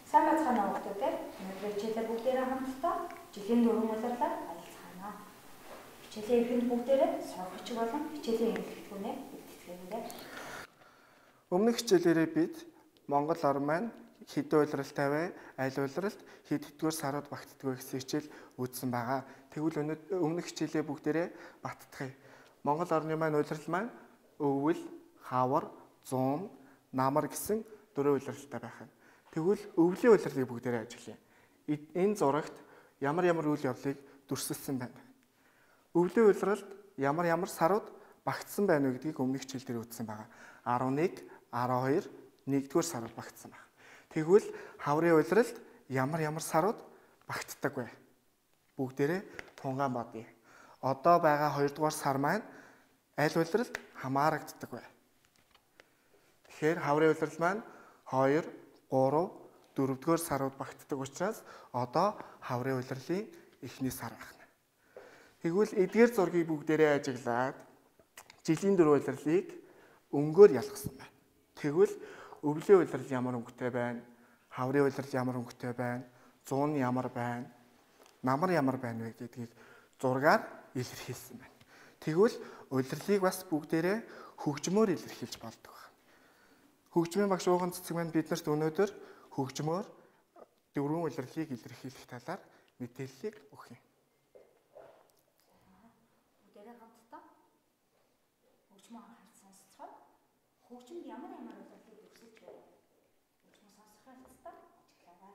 Сайн бацгаана хүүхдүүд ээ. Өнөөдөр хичээлээ бүгдээрээ хамтдаа жилийн дөрвөн улирлаар харилцаана. Хичээлийн эхэнд бүгдээрээ сурах бичиг болон хичээлийн эмгэлтгүүнээ бэлтгэгээрэй. Өмнөх хичээлээрээ бид Монгол ор маань хэдэн улиралтай вэ? Аль улиралд хэд хэдгээр сарууд багтдаг вэ гэсэн хичээл үзсэн байгаа. Тэгвэл өмнөх хичээлээ бүгдээрээ баттгая. Монгол орны маань улирал маань өвөл, хавар, зуун, намар гэсэн дөрвөн улиралтай байх нь. Тэгвэл өвлийн улирлыг бүгдээрээ ажиглая. Энэ зурагт ямар үйл явдлыг дүрсэлсэн байна. Өвлийн улиралд ямар сарууд багтсан байна вэ гэдгийг өмнөх хичээл дээр үзсэн байгаа. 11, 12, 1-р сарууд багтсан байна. Тэгвэл хаврын улиралд ямар сарууд багтдаг вэ? Бүгдээрээ тунгаан бодъё. Одоо байгаа 2-р сар маань аль улиралд хамаарагддаг вэ? Тэгэхээр хаврын улирал маань 2, 3, 4-р сарууд багтдаг учраас одоо хаврын улирлын эхний сар байна. Тэгвэл эдгээр зургийг бүгдээрээ ажиглаад жилийн дөрвөн улирлыг өнгөөр ялгасан байна. Тэгвэл өвлийн улирал ямар өнгөтэй байна? Хаврын улирал ямар өнгөтэй байна? Зуун ямар байна? Намар ямар байна вэ гэдгийг зургаар илэрхийлсэн байна. Тэгвэл улирлыг бас бүгдээрээ хөгжмөөр илэрхийлж болдог. Хөгжмийн багш ууган цэцэг маань биднэрт өнөөдөр хөгжмөөр дөрвөн улирлыг илэрхийлэх талаар мэдээллийг өгөх юм. Бүгдээрээ хамтдаа хөгжмөө анхаарч сонсцгоо. Хөгжмөд ямар улирлыг дүрсэлж байна? Хөгжмөө сонсохын тулд ажиглаарай.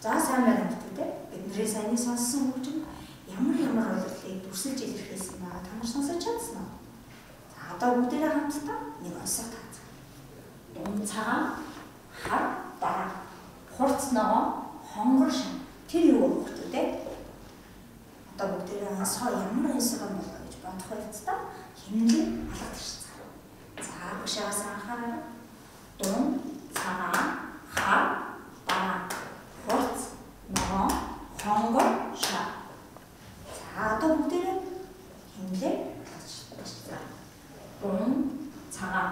За сайн байна уу те? Бидний саяны сонссон хөгжим ямар улирлыг дүрсэлж илэрхийлсэн байгаа та нар сонсож чадсан уу? За одоо бүгдээрээ хамтдаа нэг онцгой таац. Дунд цагаан, хар, дараа, хурц ногоон, хонгор шин. Тэр юу вэ те? Одоо бүгдээрээ онцгой ямар онцгой болоо гэж бодох байцтай хэмнэлийг алгадчихсан. За бүгшээс анхаараа. Дунд, цагаан, хар, дараа, хурц, ногоон, хонгор, шар. За одоо бүгдээрээ хэмнэлээ алгадчихсан. Дунд, цагаан,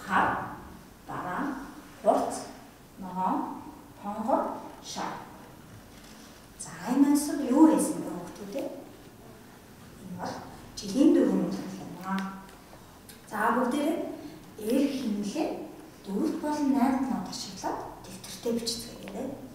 хар, дараа, хурц, ногоон, хонгор, шар. За энэ гэртээ бичцгээе гэдэг.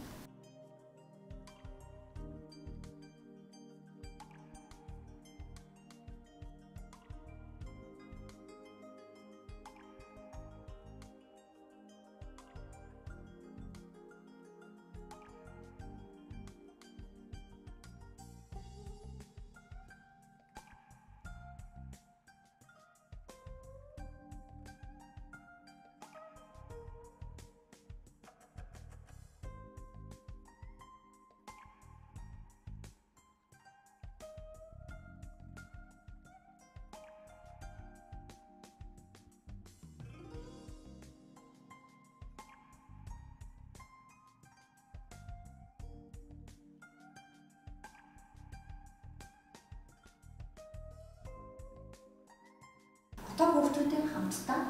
Одоо хүүхдүүдийн хамтдаа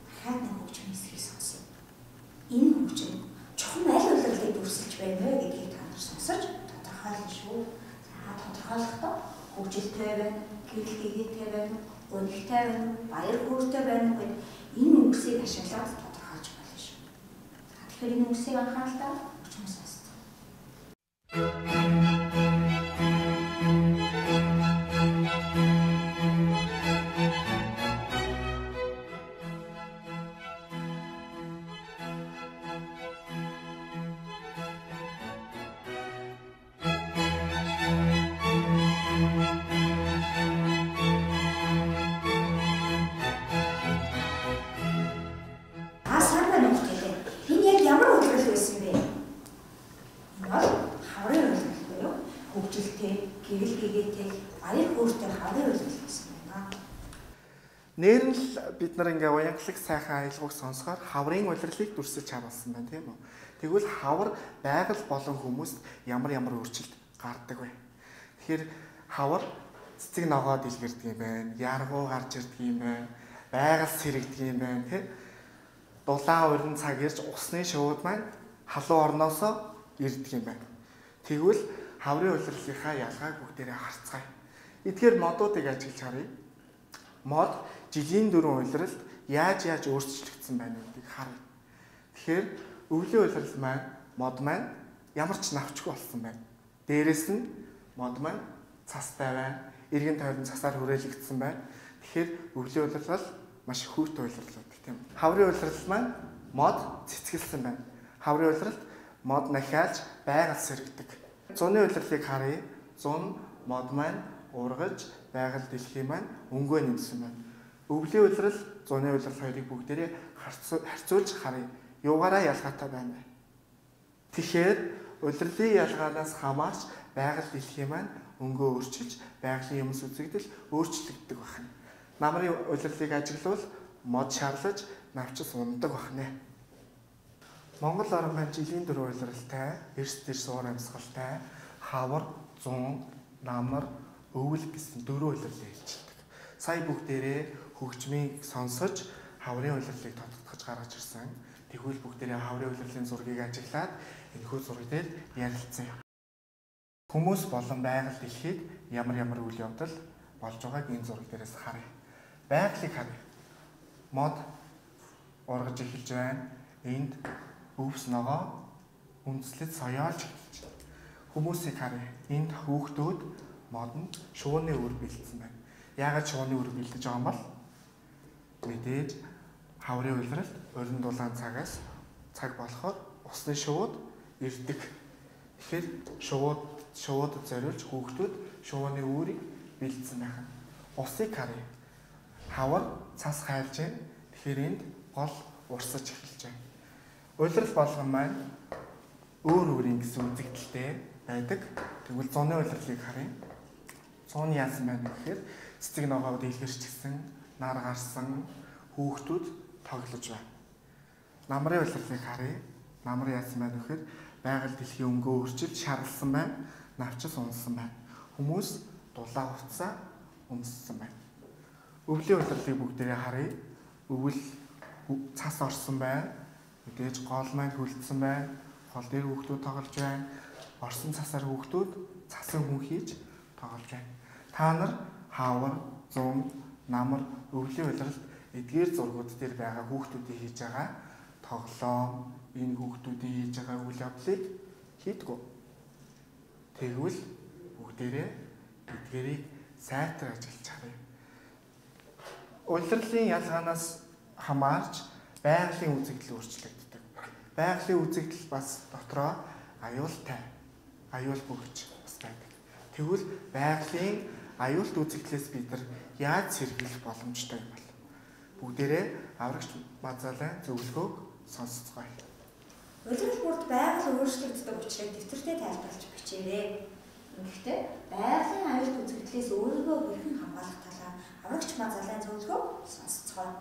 дахиад нэг хөгжмийн эсрэг сонсъё. Энэ хөгжим чухам аль улирлыг дүрсэлж байна вэ гэдгийг та нар сонсож тодорхойлно шүү. За тодорхойлохдоо хөгжилтэй байна, гэрэл гэгээтэй байна, өнөгтэй байна, баяр хөөртэй байна гэдэг энэ үгсийг ашиглаад тодорхойлж болно шүү. За тэгэхээр энэ үгсийг анхааралтай хөгжмөс сонсцгоо. Нэр нь л бид нар ингээ уянгалаг сайхан аялгауг сонсохоор хаврын улирлыг дүрсэж харуулсан байна тийм үү. Тэгвэл хавар байгаль болон хүмүүст ямар өөрчлөлт гардаг вэ? Тэгэхээр хавар цэцэг ногоо дэлгэрдэг юм байна, яргуу гарч ирдэг юм байна, байгаль сэрэгдэг юм байна тийм. Дулаан урин цаг ирж усны шууд маань халуун орноосоо ирдэг юм байна. Тэгвэл хаврын улирлынхаа ялгааг бүгдээрээ харцгаая. Эдгээр модуудыг ажиглаж харъя. Мод жилийн дөрвөн улиралд яаж өөрчлөгдсөн байна гэдгийг харъя. Тэгэхээр өвлийн улирал маань мод маань ямар ч навчгүй болсон байна. Дээрээс нь мод маань цастай байна. Иргэн тойрон цасаар хүрээлэгдсэн байна. Тэгэхээр өвлийн улирал маш хүүтэй улирал байдаг тийм. Хаврын улирал маань мод цэцгэлсэн байна. Хаврын улиралд мод нахиалж байгаль сэрэгдэг. Зуны улирлыг харъя. Зун мод маань ургаж байгаль дэлхий маань өнгөө нэмсэн байна. Өвлийн улирал, зуны улирал хоёрыг бүгдээрээ харьцуулж харъя. Юугаараа ялгаатай байна вэ? Тэгэхээр улирлын ялгаанаас хамаарч байгаль дэлхий маань өнгөө өөрчилж, байгалийн юмс үзэгдэл өөрчлөгддөг байна. Намрын улирлыг ажиглавал мод шарлаж, навчис ундаг байна. Монгол орн маань жилийн дөрвөн улиралтай, эрс дэрс уур амьсгалтай, хавар, зун, намар, өвөл гэсэн дөрвөн улирлыг хэлждэг. Сая бүгдээрээ хөгжмийг сонсож хаврын улирлыг тодтогдож гаргаж ирсэн. Тэгвэл бүгдээрээ хаврын улирлын зургийг ажиглаад энэхүү зураг дээр ярилцсан юм. Хүмүүс болон байгаль дэлхийд ямар үйл явдал болж байгааг энэ зураг дээрээс харъя. Байгалыг харъя. Мод ургаж эхэлж байна. Энд өвс ногоо үндэслэж соёолж эхэлж байна. Хүмүүсийг харъя. Энд хүүхдүүд модонд шууны үр бэлдсэн байна. Яагаад шууны үр бэлдэж байгаа юм бол мэдээж хаврын улиралд урин дулаан цаг болохоор усны шууд ирдэг. Тэгэхээр шуудад зориулж хүүхдүүд шууны үрийг бэлдсэн байх. Усыг харъя. Хавар цас хайлж байна. Тэгэхээр энд гол урсаж эхэлж байна. Улирал болгон маань өөрийн гэсэн үзэгдэлтэй байдаг. Тэгвэл зуны улирлыг харъя. Зун яасан байна гэхээр цэцэг ногоо дэлгэрчсэн, нар гарсан хүүхдүүд тоглож байна. Намрын улирлыг харъя. Намар яасан байна гэхээр байгаль дэлхийн өнгөө өөрчилж шарлсан байна. Навчис унсан байна. Хүмүүс дулаан хувцас өмссөн байна. Өвлийн улирлыг бүгдээрээ харъя. Өвөл цас орсон байна. Мэдээж гол маань хүлдсэн байна. Гол дээр хүүхдүүд тоглож байна. Орсон цасаар хүүхдүүд цасан хүн хийж тоглож байна. Та нар хавар, зун, намар, өвлийн улиралд эдгээр зургууд дээр байгаа хүүхдүүдийн хийж байгаа тоглоом, энэ хүүхдүүдийн хийж байгаа үйл явдлыг хийдгүү. Тэгвэл бүгдээрээ эдгээрийг сайтар ажиллаж харъя. Улирлын ялгаанаас хамаарч байгалийн үзэгдэл өөрчлөгддөг. Байгалийн үзэгдэл бас дотроо аюултай, аюул бүрж бас байдаг. Тэгвэл байгалийн аюулт үзэгдлээс бид нар яаж сэргийлэх боломжтой юм бол бүгдээрээ аврагч Мазалайн зөвлөгөөг сонсцгоё. Улирал бүрд байгаль өөрчлөгддөг учраас дэвтэртэй тайлбарлаж бичээрэй. Гэхдээ байгалийн аюулт үзэгдлээс өөрийгөө хэрхэн хамгаалах талаар аврагч Мазалайн зөвлөгөөг сонсцгоё.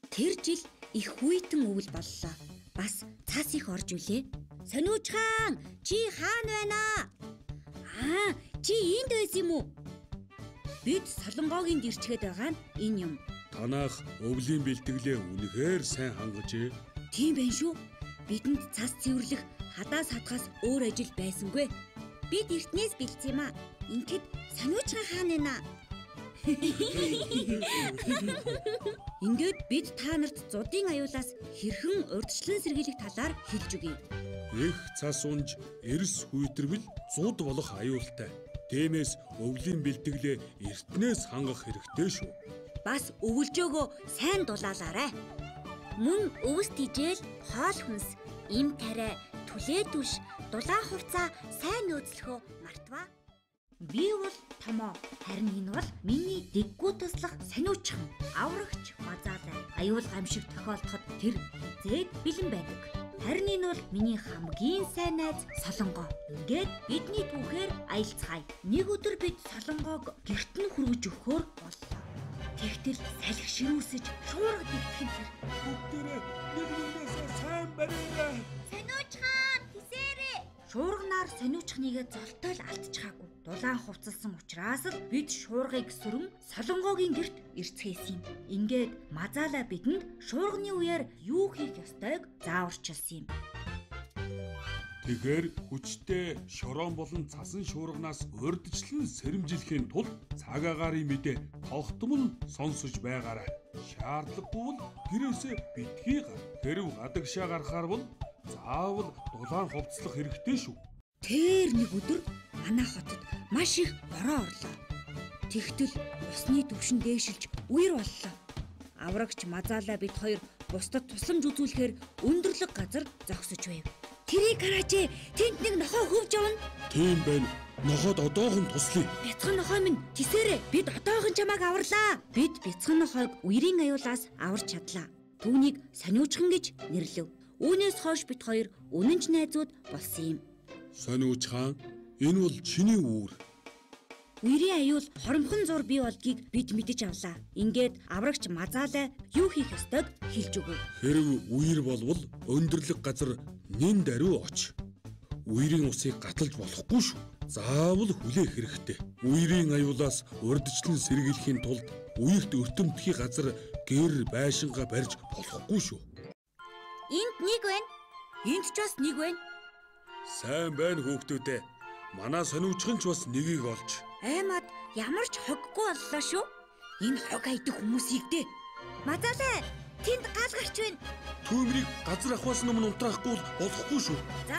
Тэр жил их хүйтэн өвөл боллоо. Бас цас их орж үлээ. Сониуч хаан, чи хаана байна аа? Чи энд байсан юм уу? Бид Солонгогийн гэрчгээд байгаа нь энэ юм. Танах өвлийн бэлтгэлээ үнэхээр сайн хангажээ. Тийм байна шүү. Бидэнд цас цэвэрлэх хадаас хатгаас өөр ажил байсангүй. Бид эртнээс бэлдсэн юм аа. Ингээд сониуч хаан байна. Ингээд бид та нарт зуудын аюулаас хэрхэн урьдчилан сэргийлэх талаар хэлж өгье. Их цас унж эрс хүйтэрвэл зуд болох аюултай. Тиймээс өвлийн бэлтгэлээ эртнээс хангах хэрэгтэй шүү. Бас өвөлжөөгөө сайн дулаалаарай. Мөн өвс тижэл, хоол хүнс, им тариа, түлээ түш, дулаан хувцаа сайн нөөцлөхөө мартваа. Би бол томоо, харин энэ бол миний дэггүү туслах сониучхан, аврагч Мазалайн. Аюул гамшиг тохиолдоход тэр хизээд бэлэн байдаг. Харин энэ бол миний хамгийн сайн найз Солонгоо. Ингээд бидний түүхээр аялцгаая. Нэг өдөр бид Солонгоог гэрт нь хүргэж өгөхөөр боллоо. Тэгтэл салхи ширүүсэж шуурга дэгтгэн тэр. Бүгдээрээ нэг-нэгнээсээ сайн бариарай. Сониучхан, тисээрээ. Шуурганаар сониучхныгээ золтойл алдчихаагүй. Дулаан хувцалсан учраас л бид шуургыг сүрэн Солонгогийн гэрт ирцгээсэн юм. Ингээд Мазалай бидэнд шуурганы үеэр юу хийх ёстойг зааварчилсан юм. Тэгэхээр хүчтэй шорон болон цасан шуурганаас урьдчилан сэрэмжлэхийн тулд цаг агаарын мэдээ тогтмол сонсож байгаарай. Шаардлагагүй бол гэрээсээ битгий гар. Хэрв гадагшаа гарахаар бол заавал дулаан хувцлах хэрэгтэй шүү. Тэр нэг өдөр манай хотод маш их бороо орлоо. Тэгтэл усны түвшин дээшилж үер боллоо. Аврагч Мазалай бид хоёр бусдад тусламж үзүүлэхээр өндөрлөг газар зогсож байв. Тэрийг хараач, тэнд нэг нохой хөвж явна. Тийм байна. Нохоод одоохон туслая. Бяцхан нохой минь тисээрээ бид одоохон чамайг аварлаа. Бид бяцхан нохойг үерийн аюулаас аварч чадлаа. Түүнийг сониучхан гэж нэрлэв. Үүнээс хойш бид хоёр үнэнч найзууд болсон юм. Сониуч хаан, энэ бол чиний үүр. Үерийн аюул хоромхон зур бий болдгийг бид мэдэж авлаа. Ингээд аврагч Мазалай юу хийх ёстойг хэлж өгөв. Хэрв үер болвол өндөрлөг газар нэн даруй оч. Үерийн усыг гаталж болохгүй шүү. Заавал хүлээх хэрэгтэй. Үерийн аюулаас урьдчилан сэргийлэхийн тулд үерт өртөмтгий газар гэр байшингаа барьж болохгүй шүү. Энд нэг байна. Энд ч бас нэг байна. Сайн байна хүүхдүүдээ. Манай сониучхан ч бас нэгийг олж. Аймад ямар ч хоггүй боллоо шүү. Энэ хог айдаг хүмүүсийг дээ. Мазалай, тэнд гал гарч байна. Түүмрийг газар ахваас өмнө унтраахгүй болохгүй шүү. За.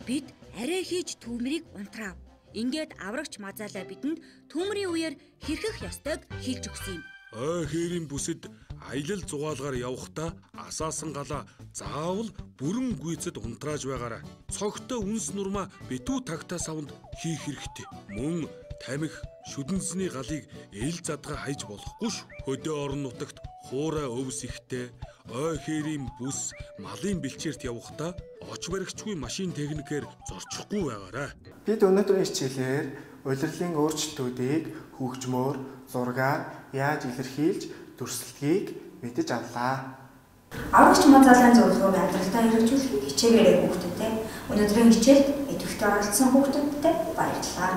Бид арай хийж түүмрийг унтраав. Ингээд аврагч Мазалай бидэнд түүмрийн үеэр хэрхэх ёстойг хэлж өгсөн юм. Ой хэрийн бүсэд аялал зугаалгаар явахдаа асаасан галаа заавал бүрэн гүйцэд унтрааж байгаарай. Цогтой үнс нурмаа битүү тагтаа савнд хийх хэрэгтэй. Мөн тамхи шүдэнсний галыг эл задгаа хайж болохгүй шүү. Хөдөө орон нутагт хуурай өвс ихтэй, ой хэрийн бүс малын бэлчээрт явахдаа оч баригчгүй машин техникээр зорчихгүй байгаарай. Бид өнөөдрийн хичээлээр улирлын өөрчлөлтүүдийг хөгжмөөр, зургаар яаж илэрхийлж дүрслэлгийг мэдэж авлаа. Аврагч Мазалайн зөвлөгөөг амьдралдаа хэрэгжүүлэхэд хичээгээрэй хүүхдүүдээ. Өнөөдрийн хичээлд идэвхтэй оролцсон хүүхдүүдтэй баярлалаа.